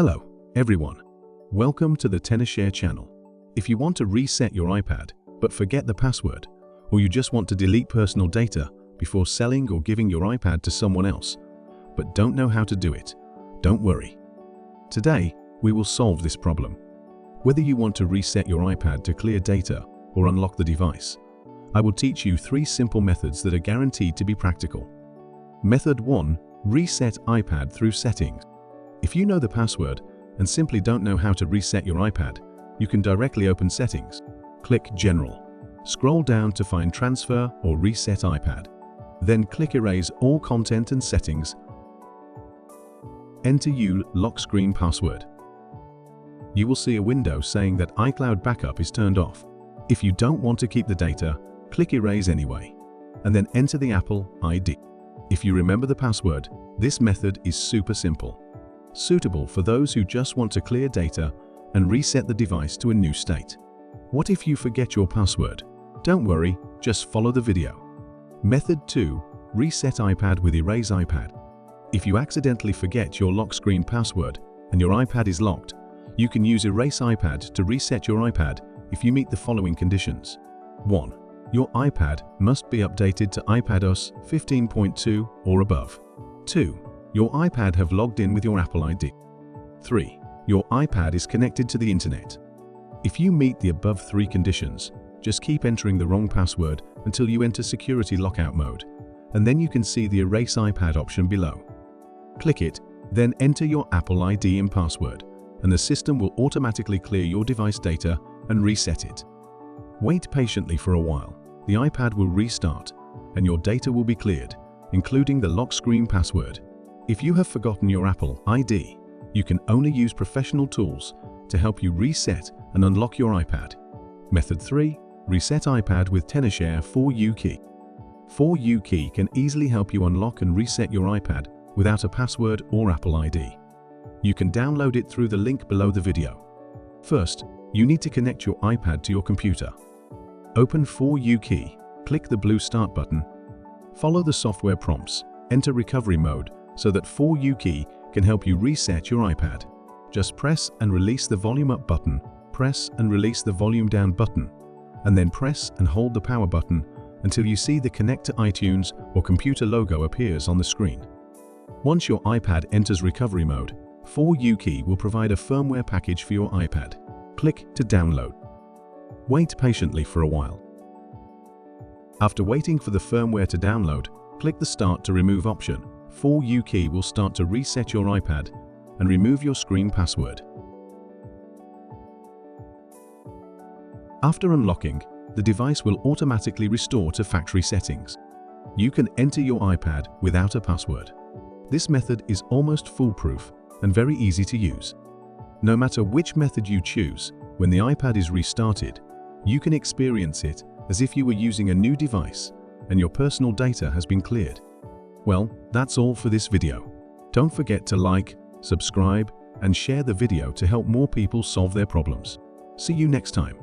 Hello, everyone. Welcome to the Tenorshare channel. If you want to reset your iPad but forget the password, or you just want to delete personal data before selling or giving your iPad to someone else, but don't know how to do it, don't worry. Today, we will solve this problem. Whether you want to reset your iPad to clear data or unlock the device, I will teach you 3 simple methods that are guaranteed to be practical. Method 1. Reset iPad through settings. If you know the password and simply don't know how to reset your iPad, you can directly open Settings. Click General. Scroll down to find Transfer or Reset iPad. Then click Erase all content and settings. Enter your lock screen password. You will see a window saying that iCloud backup is turned off. If you don't want to keep the data, click Erase anyway, and then enter the Apple ID. If you remember the password, this method is super simple. Suitable for those who just want to clear data and reset the device to a new state. What if you forget your password? Don't worry, just follow the video. Method 2. Reset iPad with Erase iPad. If you accidentally forget your lock screen password and your iPad is locked, you can use Erase iPad to reset your iPad if you meet the following conditions. 1. Your iPad must be updated to iPadOS 15.2 or above. 2. Your iPad have logged in with your Apple ID. 3. Your iPad is connected to the internet. If you meet the above 3 conditions, just keep entering the wrong password until you enter security lockout mode, and then you can see the Erase iPad option below. Click it, then enter your Apple ID and password, and the system will automatically clear your device data and reset it. Wait patiently for a while. The iPad will restart, and your data will be cleared, including the lock screen password. If you have forgotten your Apple ID, you can only use professional tools to help you reset and unlock your iPad. Method 3. Reset iPad with Tenorshare 4U key. 4U key can easily help you unlock and reset your iPad without a password or Apple ID. You can download it through the link below the video. First, you need to connect your iPad to your computer. Open 4U key, click the blue Start button. Follow the software prompts, enter recovery mode so that 4U key can help you reset your iPad. Just press and release the volume up button, press and release the volume down button, and then press and hold the power button until you see the Connect to iTunes or computer logo appears on the screen. Once your iPad enters recovery mode, 4U key will provide a firmware package for your iPad. Click to download. Wait patiently for a while. After waiting for the firmware to download, click the Start to Remove option. 4U key will start to reset your iPad and remove your screen password. After unlocking, the device will automatically restore to factory settings. You can enter your iPad without a password. This method is almost foolproof and very easy to use. No matter which method you choose, when the iPad is restarted, you can experience it as if you were using a new device and your personal data has been cleared. Well, that's all for this video. Don't forget to like, subscribe, and share the video to help more people solve their problems. See you next time.